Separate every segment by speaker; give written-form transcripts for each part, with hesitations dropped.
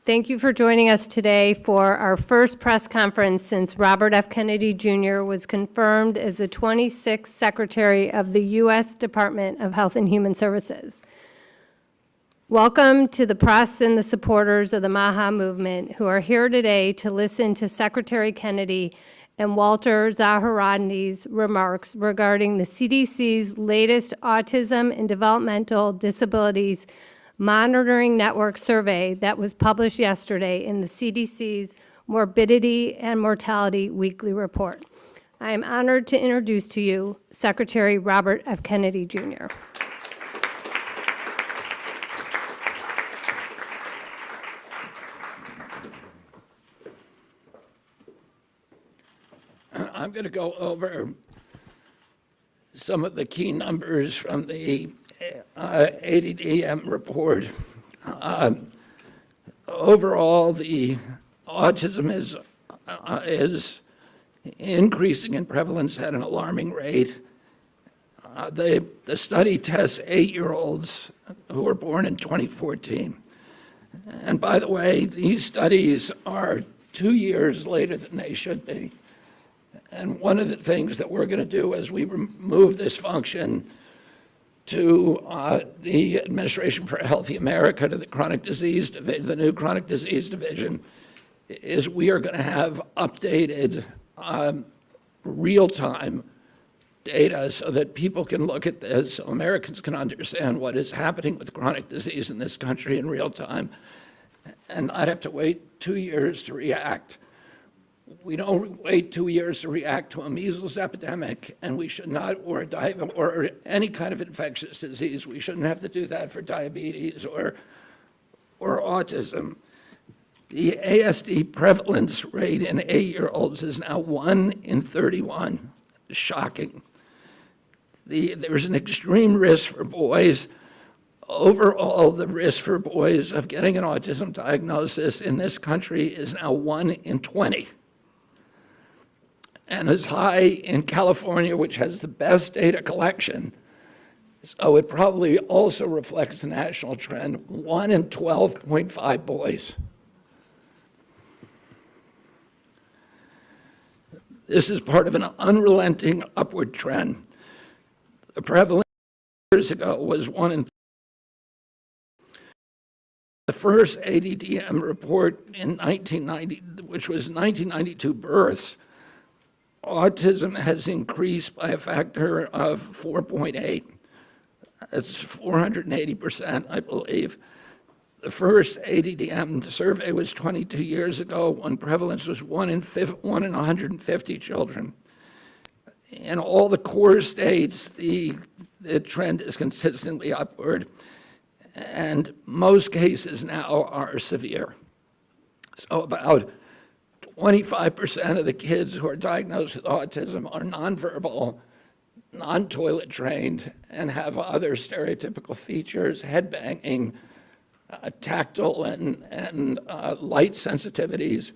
Speaker 1: Thank you for joining us today for our first press conference since Robert F. Kennedy Jr. was confirmed as the 26th Secretary of the U.S. Department of Health and Human Services. Welcome to the press and the supporters of the MAHA movement who are here today to listen to Secretary Kennedy and Walter Zaharadny's remarks regarding the CDC's latest Autism and Developmental Disabilities Monitoring Network survey that was published yesterday in the CDC's Morbidity and Mortality Weekly Report. I am honored to introduce to you Secretary Robert F. Kennedy, Jr.
Speaker 2: I'm going to go over some of the key numbers from the ADDM report. Overall, the autism is increasing in prevalence at an alarming rate. The study tests 8-year-olds who were born in 2014. And by the way, these studies are 2 years later than they should be. And one of the things that we're going to do as we move this function to the Administration for a Healthy America, to the Chronic Disease Division, the new Chronic Disease Division, is we are going to have updated real-time data so that people can look at this, so Americans can understand what is happening with chronic disease in this country in real time, and not have to wait 2 years to react. We don't wait 2 years to react to a measles epidemic, and we should not, or any kind of infectious disease. We shouldn't have to do that for diabetes or autism. The ASD prevalence rate in 8-year-olds is now 1 in 31. Shocking. There's an extreme risk for boys. Overall, the risk for boys of getting an autism diagnosis in this country is now 1 in 20. And as high in California, which has the best data collection. So it probably also reflects the national trend, 1 in 12.5 boys. This is part of an unrelenting upward trend. The prevalence years ago was 1 in the first ADDM report in 1990, which was 1992 births, autism has increased by a factor of 4.8. That's 480%, I believe. The first ADDM survey was 22 years ago, when prevalence was 1 in 150 children. In all the core states, the trend is consistently upward, and most cases now are severe. So about 25% of the kids who are diagnosed with autism are nonverbal, non-toilet trained, and have other stereotypical features, head banging, tactile and light sensitivities,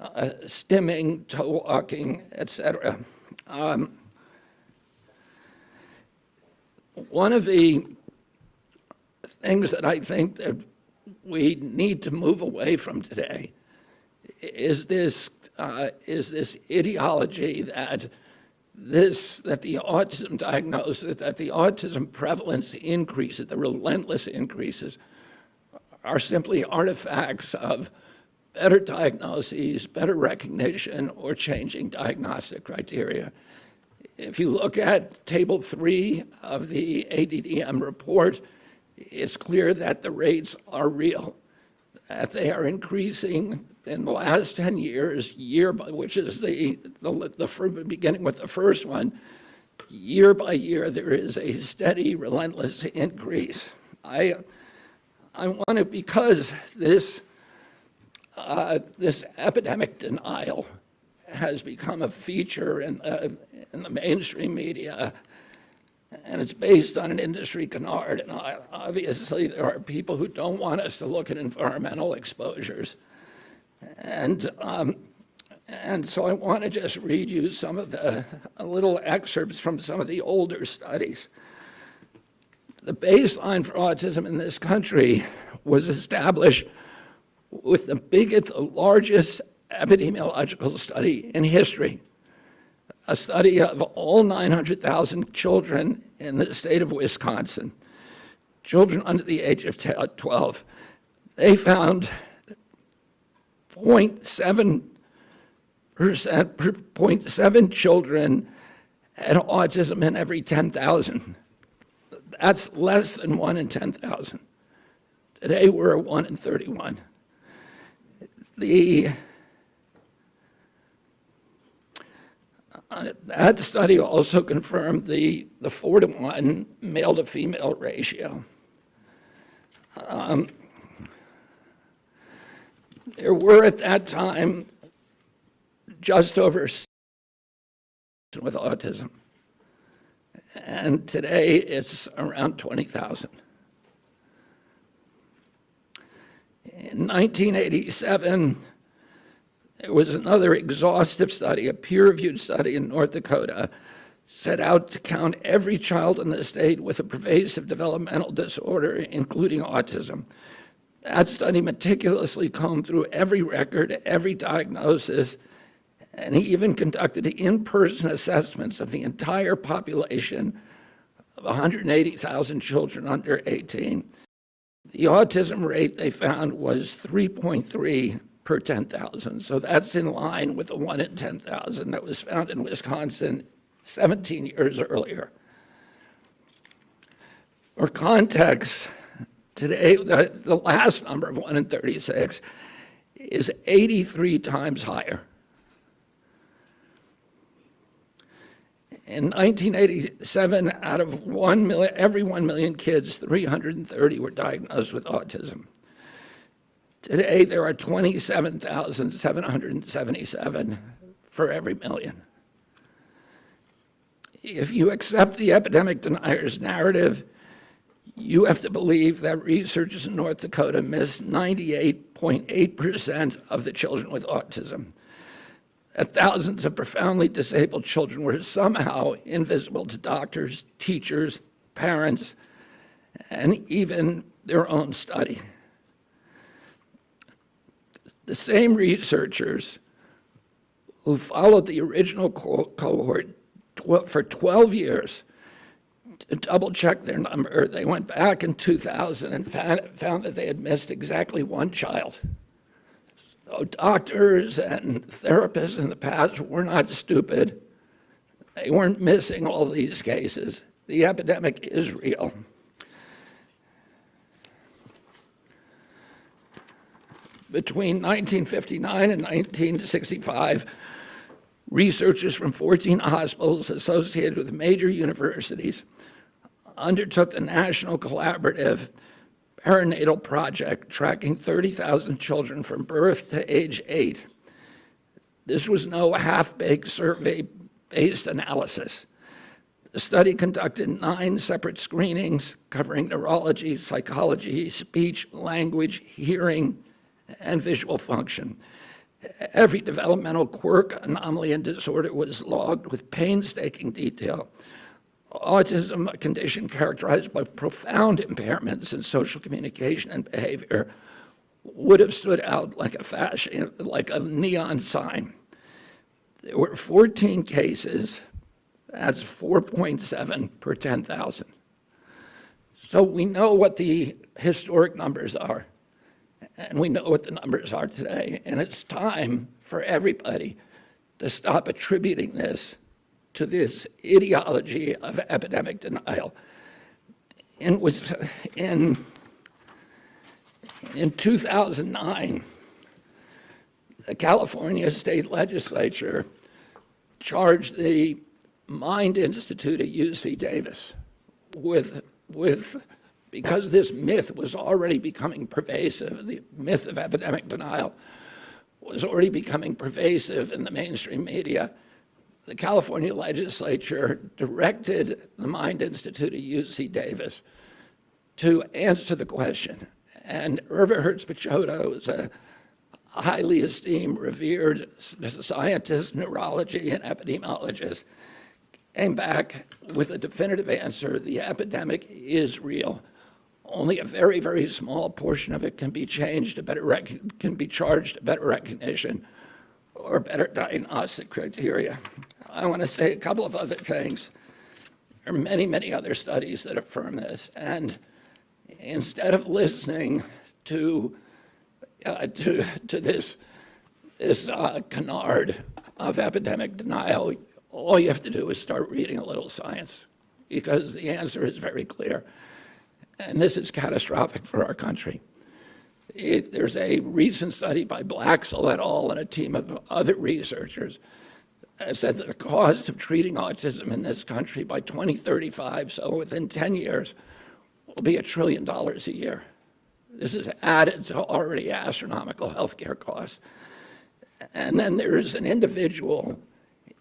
Speaker 2: stimming, toe walking, etc. One of the things that I think that we need to move away from today is this ideology that the autism diagnosis, that the autism prevalence increases, the relentless increases, are simply artifacts of better diagnoses, better recognition, or changing diagnostic criteria. If you look at Table 3 of the ADDM report, it's clear that the rates are real, that they are increasing in the last 10 years, which is beginning with the first one, year by year, there is a steady, relentless increase. I want to, because this epidemic denial has become a feature in the mainstream media, and it's based on an industry canard, and obviously there are people who don't want us to look at environmental exposures. And so I want to just read you some of little excerpts from some of the older studies. The baseline for autism in this country was established with the largest epidemiological study in history, a study of all 900,000 children in the state of Wisconsin, children under the age of 12. They found 0.7 children had autism in every 10,000. That's less than 1 in 10,000. Today we're at 1 in 31. That study also confirmed the 4-to-1 male to female ratio. There were at that time just over with autism, and today it's around 20,000. In 1987, there was another exhaustive study, a peer-reviewed study in North Dakota, set out to count every child in the state with a pervasive developmental disorder, including autism. That study meticulously combed through every record, every diagnosis, and he even conducted in-person assessments of the entire population of 180,000 children under 18. The autism rate they found was 3.3 per 10,000. So that's in line with the 1 in 10,000 that was found in Wisconsin 17 years earlier. For context, today, the last number of 1 in 36 is 83 times higher. In 1987, out of every 1 million kids, 330 were diagnosed with autism. Today, there are 27,777 for every million. If you accept the epidemic deniers' narrative, you have to believe that researchers in North Dakota missed 98.8% of the children with autism, that thousands of profoundly disabled children were somehow invisible to doctors, teachers, parents, and even their own study. The same researchers who followed the original cohort for 12 years To double check their number, they went back in 2000 and found that they had missed exactly one child. So doctors and therapists in the past were not stupid. They weren't missing all these cases. The epidemic is real. Between 1959 and 1965, researchers from 14 hospitals associated with major universities undertook the National Collaborative Perinatal Project, tracking 30,000 children from birth to age 8. This was no half-baked survey-based analysis. The study conducted 9 separate screenings covering neurology, psychology, speech, language, hearing, and visual function. Every developmental quirk, anomaly, and disorder was logged with painstaking detail. Autism, a condition characterized by profound impairments in social communication and behavior, would have stood out like a neon sign. There were 14 cases. That's 4.7 per 10,000. So we know what the historic numbers are, and we know what the numbers are today. And it's time for everybody to stop attributing this to this ideology of epidemic denial. In 2009, the California State Legislature charged the Mind Institute at UC Davis because this myth was already becoming pervasive, the myth of epidemic denial was already becoming pervasive in the mainstream media. The California legislature directed the Mind Institute at UC Davis to answer the question. And Irva Hertz-Pichota was a highly esteemed, revered scientist, neurology, and epidemiologist, came back with a definitive answer: the epidemic is real. Only a very, very small portion of it can be changed to can be charged to better recognition or better diagnostic criteria. I want to say a couple of other things. There are many, many other studies that affirm this. And instead of listening to this canard of epidemic denial, all you have to do is start reading a little science, because the answer is very clear. And this is catastrophic for our country. There's a recent study by Blaxell et al. And a team of other researchers that said that the cost of treating autism in this country by 2035, so within 10 years, will be $1 trillion a year. This is added to already astronomical healthcare costs. And then there's an individual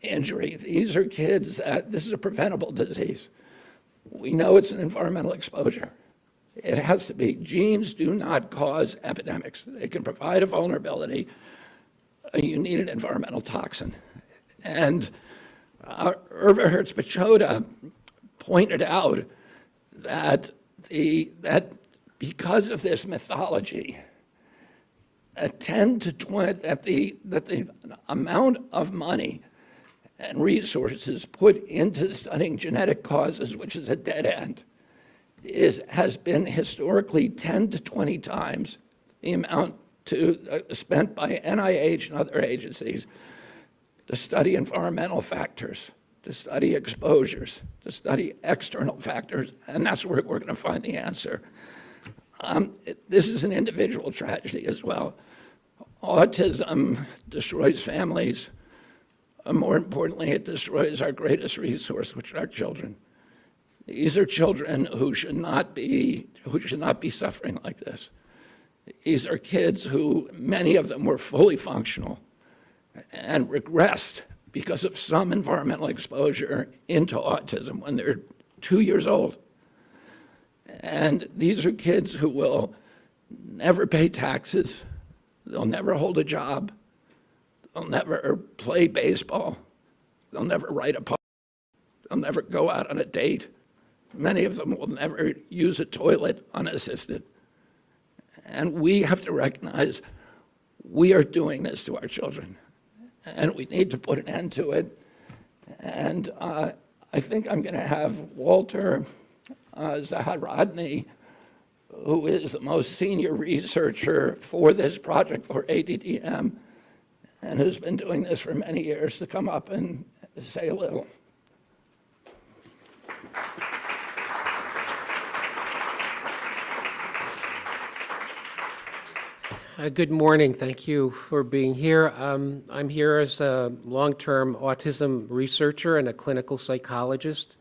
Speaker 2: injury. These are kids this is a preventable disease. We know it's an environmental exposure. It has to be. Genes do not cause epidemics. They can provide a vulnerability. You need an environmental toxin. And Irva Hertz-Pichota pointed out that because of this mythology, that the amount of money and resources put into studying genetic causes, which is a dead end, has been historically 10 to 20 times the amount spent by NIH and other agencies to study environmental factors, to study exposures, to study external factors, and that's where we're going to find the answer. This is an individual tragedy as well. Autism destroys families. More importantly, it destroys our greatest resource, which are our children. These are children who should not be suffering like this. These are kids who, many of them were fully functional and regressed because of some environmental exposure into autism when they're 2 years old. And these are kids who will never pay taxes. They'll never hold a job. They'll never play baseball. They'll never write a poem. They'll never go out on a date. Many of them will never use a toilet unassisted. And we have to recognize we are doing this to our children, and we need to put an end to it. And I think I'm going to have Walter Zaharodny, who is the most senior researcher for this project for ADDM and has been doing this for many years, to come up and say a little.
Speaker 3: Good morning. Thank you for being here. I'm here as a long-term autism researcher and a clinical psychologist.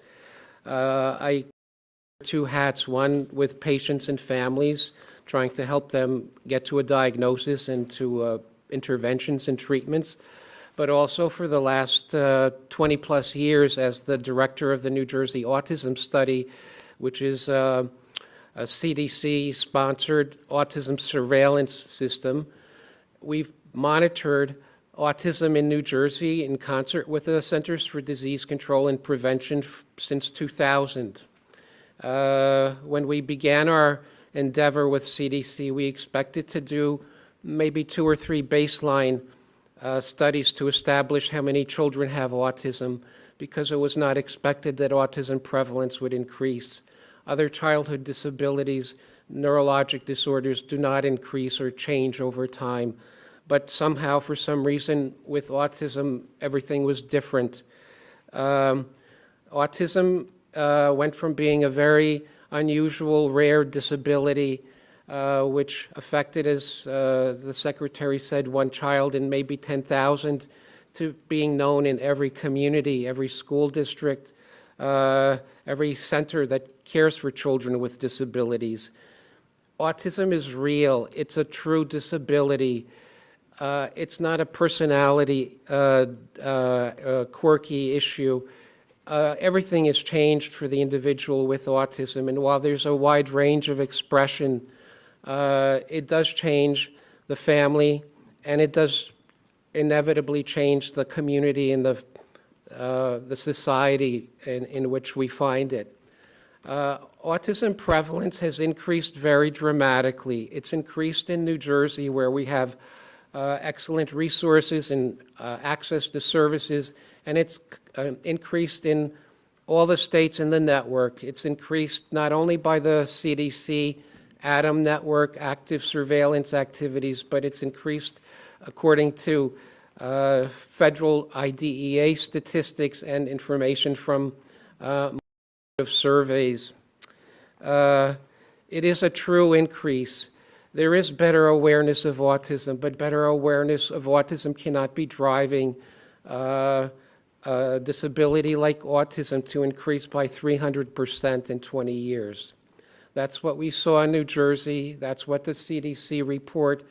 Speaker 3: I wear two hats, one with patients and families, trying to help them get to a diagnosis and to interventions and treatments, but also for the last 20-plus years as the director of the New Jersey Autism Study, which is a CDC-sponsored autism surveillance system. We've monitored autism in New Jersey in concert with the Centers for Disease Control and Prevention since 2000. When we began our endeavor with CDC, we expected to do maybe 2 or 3 baseline studies to establish how many children have autism, because it was not expected that autism prevalence would increase. Other childhood disabilities, neurologic disorders do not increase or change over time. But somehow, for some reason, with autism, everything was different. Autism went from being a very unusual, rare disability, which affected, as the secretary said, 1 child in maybe 10,000, to being known in every community, every school district, every center that cares for children with disabilities. Autism is real. It's a true disability. It's not a personality quirky issue. Everything has changed for the individual with autism, and while there's a wide range of expression, it does change the family, and it does inevitably change the community and the society in which we find it. Autism prevalence has increased very dramatically. It's increased in New Jersey, where we have excellent resources and access to services, and it's increased in all the states in the network. It's increased not only by the CDC ADDM network, active surveillance activities, but it's increased according to federal IDEA statistics and information from of surveys. It is a true increase. There is better awareness of autism, but better awareness of autism cannot be driving a disability like autism to increase by 300% in 20 years. That's what we saw in New Jersey. That's what the CDC report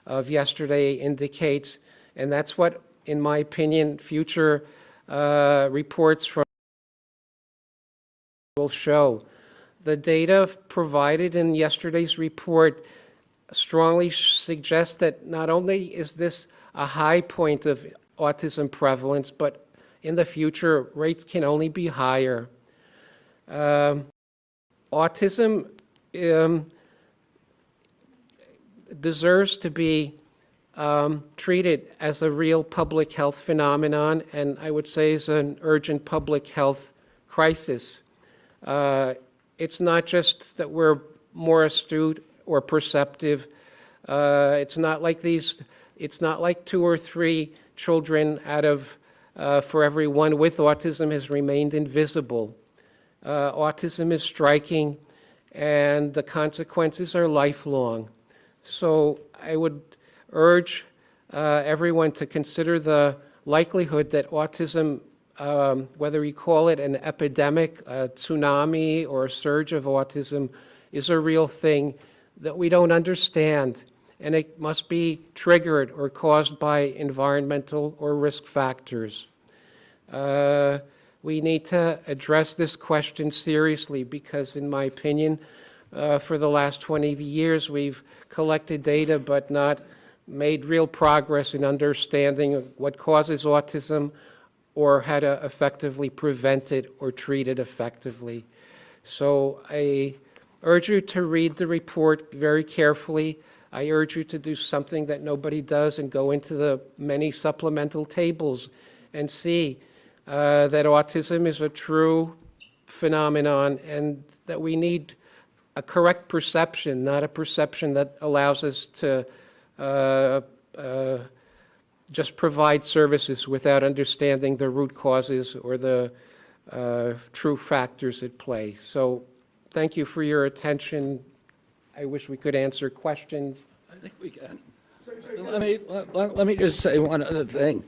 Speaker 3: of yesterday indicates. And that's what, in my opinion, future reports from will show. The data provided in yesterday's report strongly suggests that not only is this a high point of autism prevalence, but in the future, rates can only be higher. Autism deserves to be treated as a real public health phenomenon, and I would say is an urgent public health crisis. It's not just that we're more astute or perceptive. It's not like 2 or 3 children out of for every one with autism has remained invisible. Autism is striking, and the consequences are lifelong. So I would urge everyone to consider the likelihood that autism, whether you call it an epidemic, a tsunami, or a surge of autism, is a real thing that we don't understand, and it must be triggered or caused by environmental or risk factors. We need to address this question seriously because, in my opinion, for the last 20 years, we've collected data but not made real progress in understanding what causes autism or how to effectively prevent it or treat it effectively. So I urge you to read the report very carefully. I urge you to do something that nobody does and go into the many supplemental tables and see that autism is a true phenomenon and that we need a correct perception, not a perception that allows us to just provide services without understanding the root causes or the true factors at play. So thank you for your attention. I wish we could answer questions.
Speaker 2: I think we can. Let me just say one other thing.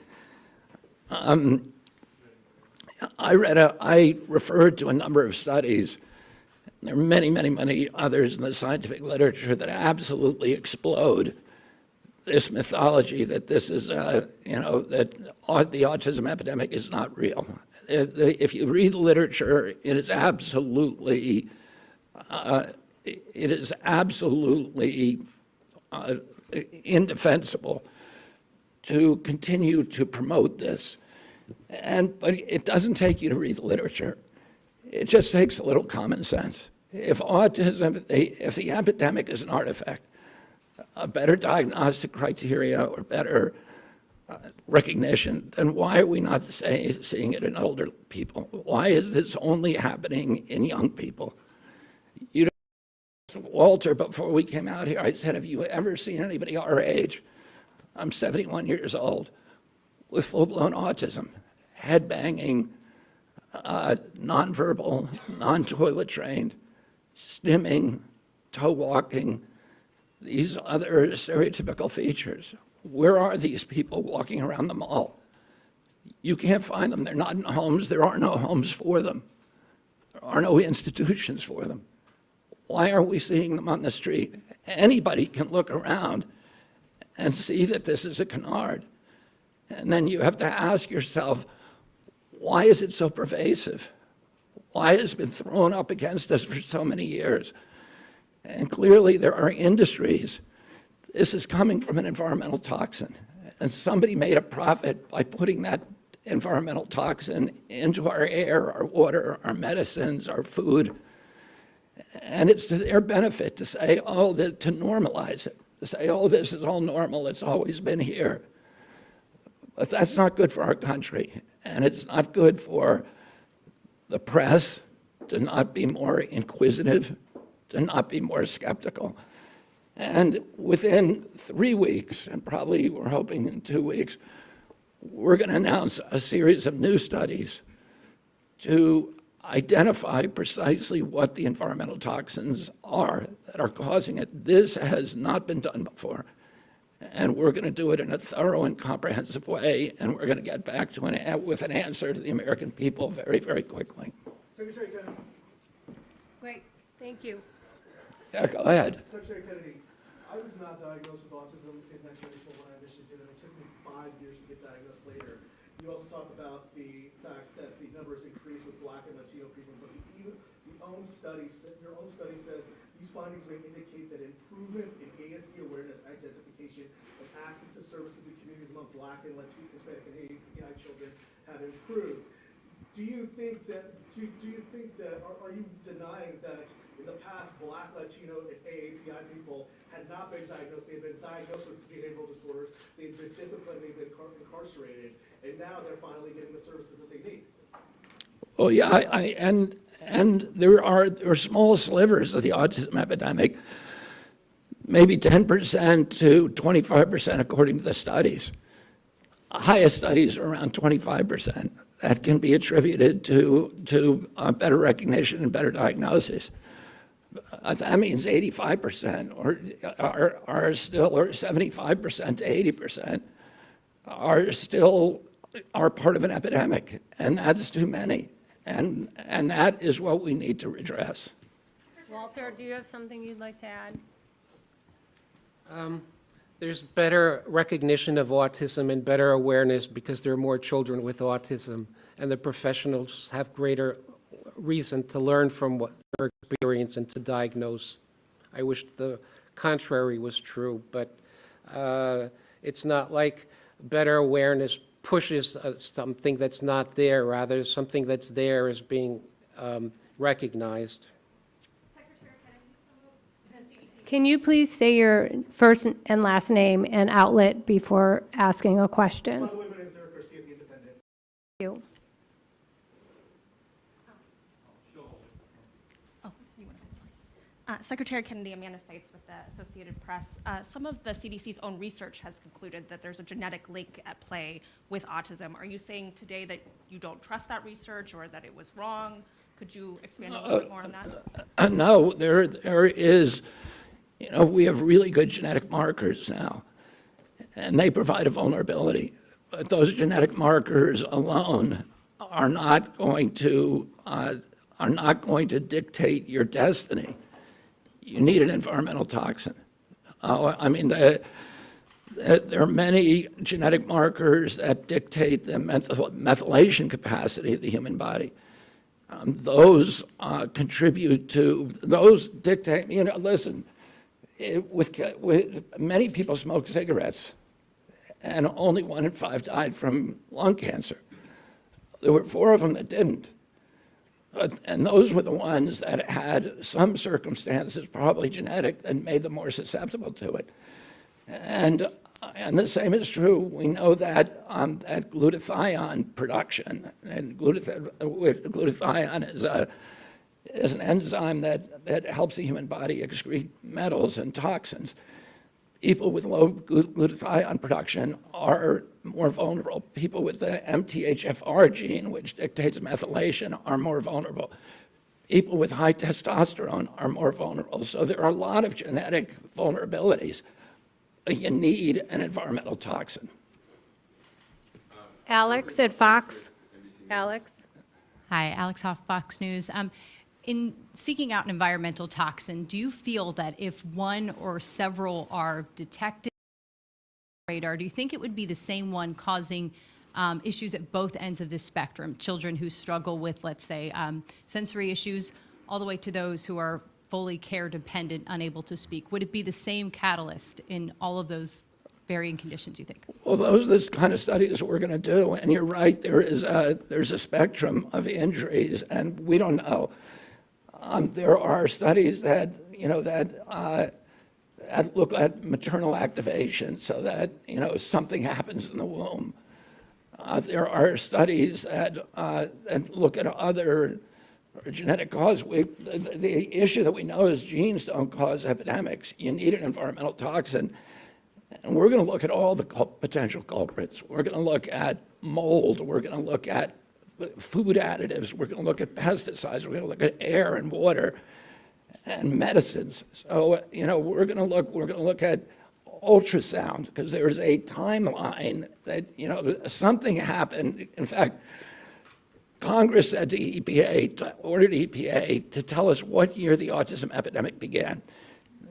Speaker 2: I referred to a number of studies. There are many, many, many others in the scientific literature that absolutely explode this mythology that this is, that the autism epidemic is not real. If you read the literature, it is absolutely indefensible to continue to promote this. But it doesn't take you to read the literature. It just takes a little common sense. If the epidemic is an artifact, a better diagnostic criteria or better recognition, then why are we not seeing it in older people? Why is this only happening in young people? Walter, before we came out here, I said, have you ever seen anybody our age? I'm 71 years old with full-blown autism, head banging, nonverbal, non-toilet trained, stimming, toe walking, these other stereotypical features. Where are these people walking around the mall? You can't find them. They're not in homes. There are no homes for them. There are no institutions for them. Why are we seeing them on the street? Anybody can look around and see that this is a canard. And then you have to ask yourself, why is it so pervasive? Why has it been thrown up against us for so many years? And clearly there are industries. This is coming from an environmental toxin. And somebody made a profit by putting that environmental toxin into our air, our water, our medicines, our food. And it's to their benefit to say, to normalize it, to say, this is all normal, it's always been here. But that's not good for our country, and it's not good for the press to not be more inquisitive, to not be more skeptical. And within 3 weeks, and probably we're hoping in 2 weeks, we're going to announce a series of new studies to identify precisely what the environmental toxins are that are causing it. This has not been done before. And we're going to do it in a thorough and comprehensive way, and we're going to get back to with an answer to the American people very, very quickly.
Speaker 4: Secretary Kennedy.
Speaker 1: Great, thank you.
Speaker 2: Yeah, go ahead.
Speaker 4: Secretary Kennedy, I was not diagnosed with autism in 1994 when I initially did it. It took me 5 years to get diagnosed later. You also talked about the fact that the numbers increased with Black and Latino people, but your own study says these findings may indicate that improvements in ASD awareness, identification, and access to services in communities among Black and Latino, Hispanic, and API children have improved. Do you think that, are you denying that in the past Black, Latino, and AAPI people had not been diagnosed? They've been diagnosed with behavioral disorders, they've been disciplined, they've been incarcerated, and now they're finally getting the services that they need.
Speaker 2: Oh yeah, and there are small slivers of the autism epidemic, maybe 10% to 25% according to the studies. Highest studies are around 25%. That can be attributed to better recognition and better diagnosis. That means 85% are still, or 75% to 80% are part of an epidemic, and that's too many. And that is what we need to redress.
Speaker 1: Walter, do you have something you'd like to add?
Speaker 3: There's better recognition of autism and better awareness because there are more children with autism, and the professionals have greater reason to learn from what their experience and to diagnose. I wish the contrary was true, but it's not like better awareness pushes something that's not there. Rather, something that's there is being recognized.
Speaker 1: Can you please say your first and last name and outlet before asking a question?
Speaker 4: By the way, my name is Eric Garcia, the Independent.
Speaker 1: Thank you.
Speaker 5: Secretary Kennedy, Amanda Seitz with the Associated Press. Some of the CDC's own research has concluded that there's a genetic link at play with autism. Are you saying today that you don't trust that research or that it was wrong? Could you expand a little bit more on that?
Speaker 2: No, there is, we have really good genetic markers now, and they provide a vulnerability. But those genetic markers alone are not going to dictate your destiny. You need an environmental toxin. I mean, there are many genetic markers that dictate the methylation capacity of the human body. Those contribute to, those dictate, listen, with many people smoke cigarettes, and only 1 in 5 died from lung cancer. There were 4 of them that didn't. And those were the ones that had some circumstances, probably genetic, that made them more susceptible to it. And the same is true. We know that that glutathione production, and glutathione is an enzyme that helps the human body excrete metals and toxins. People with low glutathione production are more vulnerable. People with the MTHFR gene, which dictates methylation, are more vulnerable. People with high testosterone are more vulnerable. So there are a lot of genetic vulnerabilities. You need an environmental toxin.
Speaker 1: Alex at Fox. Alex?
Speaker 6: Hi, Alex Hoff, Fox News. In seeking out an environmental toxin, do you feel that if one or several are detected on the radar, do you think it would be the same one causing issues at both ends of the spectrum? Children who struggle with, let's say, sensory issues, all the way to those who are fully care dependent, unable to speak. Would it be the same catalyst in all of those varying conditions, you think?
Speaker 2: Well, those are the kind of studies we're going to do. And you're right, there's a spectrum of injuries, and we don't know. There are studies that, that look at maternal activation, so that, something happens in the womb. There are studies that look at other genetic cause. The issue that we know is genes don't cause epidemics. You need an environmental toxin. And we're going to look at all the potential culprits. We're going to look at mold. We're going to look at food additives. We're going to look at pesticides. We're going to look at air and water and medicines. So, we're going to look at ultrasound, because there's a timeline that, something happened. In fact, Congress said to EPA, ordered EPA to tell us what year the autism epidemic began.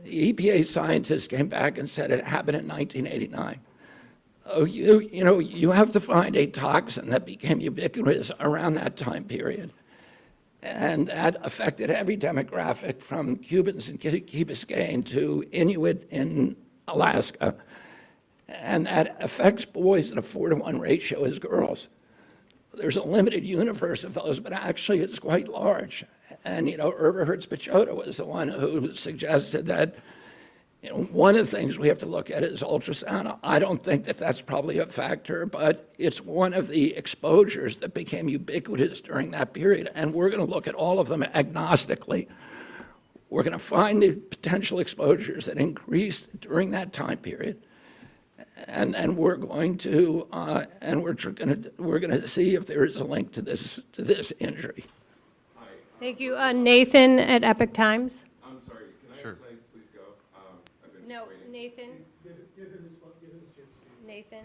Speaker 2: The EPA scientists came back and said it happened in 1989. Oh, you have to find a toxin that became ubiquitous around that time period. And that affected every demographic, from Cubans in Key Biscayne to Inuit in Alaska. And that affects boys at a 4-to-1 ratio as girls. There's a limited universe of those, but actually it's quite large. And, Irva Hertz-Pichota was the one who suggested that, one of the things we have to look at is ultrasound. I don't think that that's probably a factor, but it's one of the exposures that became ubiquitous during that period. And we're going to look at all of them agnostically. We're going to find the potential exposures that increased during that time period. And we're going to we're going to see if there is a link to this injury.
Speaker 1: Thank you. Nathan at Epoch Times.
Speaker 7: I'm sorry, can I please go? I've been
Speaker 1: No,
Speaker 7: waiting.
Speaker 1: Nathan.
Speaker 4: Give him his chance to speak.
Speaker 1: Nathan.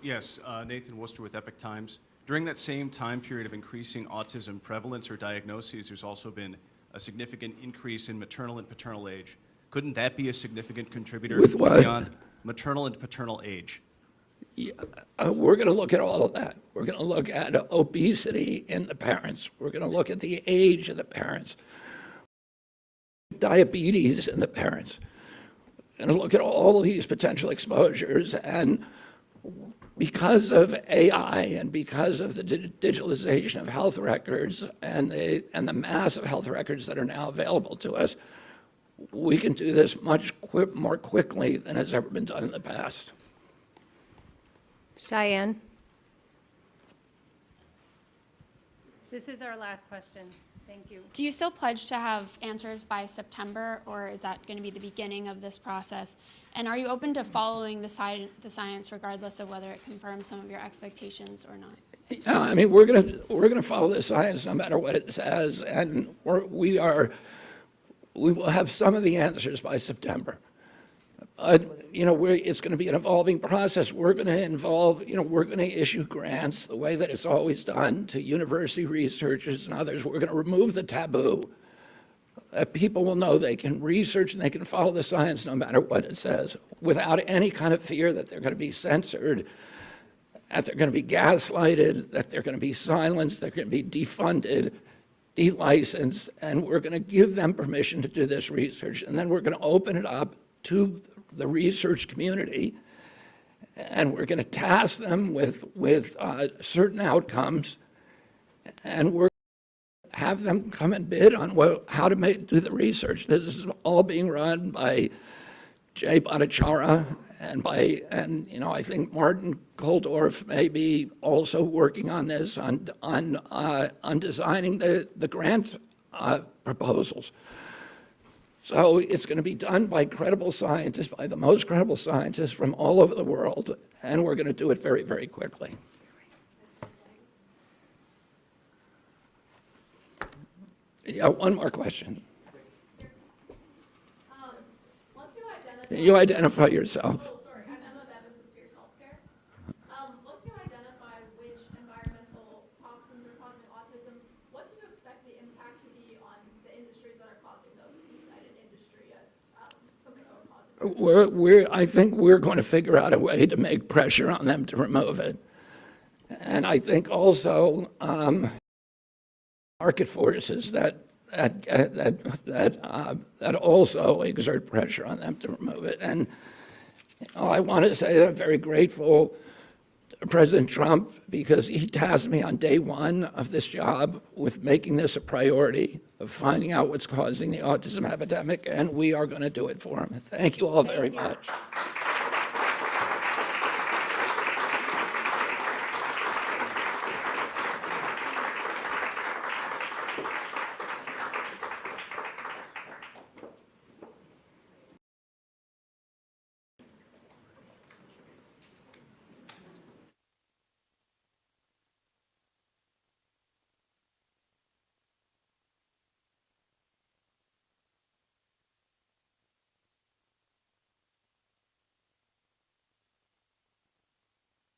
Speaker 7: Yes, Nathan Worcester with Epoch Times. During that same time period of increasing autism prevalence or diagnoses, there's also been a significant increase in maternal and paternal age. Couldn't that be a significant contributor
Speaker 2: With what?
Speaker 7: beyond maternal and paternal age?
Speaker 2: Yeah, we're going to look at all of that. We're going to look at obesity in the parents. We're going to look at the age of the parents. Diabetes in the parents. We're going to look at all of these potential exposures. And because of AI and because of the digitalization of health records and the mass of health records that are now available to us, we can do this much more quickly than has ever been done in the past.
Speaker 1: Cheyenne. This is our last question. Thank you.
Speaker 8: Do you still pledge to have answers by September, or is that going to be the beginning of this process? And are you open to following the science regardless of whether it confirms some of your expectations or not?
Speaker 2: Yeah, I mean, we're gonna follow the science no matter what it says, and we will have some of the answers by September. You know, it's going to be an evolving process. We're going to issue grants the way that it's always done to university researchers and others. We're going to remove the taboo. People will know they can research and they can follow the science no matter what it says, without any kind of fear that they're going to be censored, that they're going to be gaslighted, that they're going to be silenced, they're going to be defunded, delicensed, and we're going to give them permission to do this research. And then we're going to open it up to the research community, and we're going to task them with certain outcomes, and we're going to have them come and bid on how to do the research. This is all being run by Jay Bhattacharya and you know, I think Martin Koldorf may be also working on this, on designing the grant proposals. So it's going to be done by credible scientists, by the most credible scientists from all over the world, and we're going to do it very, very quickly. Yeah, one more question.
Speaker 9: Once you
Speaker 2: You identify yourself.
Speaker 9: sorry, I'm Emma Bevins with Fierce Healthcare. Once you identify which environmental toxins are causing autism, what do you expect the impact to be on the industries that are causing those? As you cited industry as something that would cause it.
Speaker 2: I think we're going to figure out a way to make pressure on them to remove it. And I think also market forces that also exert pressure on them to remove it. And you know, I want to say that I'm very grateful to President Trump, because he tasked me on day one of this job with making this a priority, of finding out what's causing the autism epidemic, and we are going to do it for him. Thank you all very much.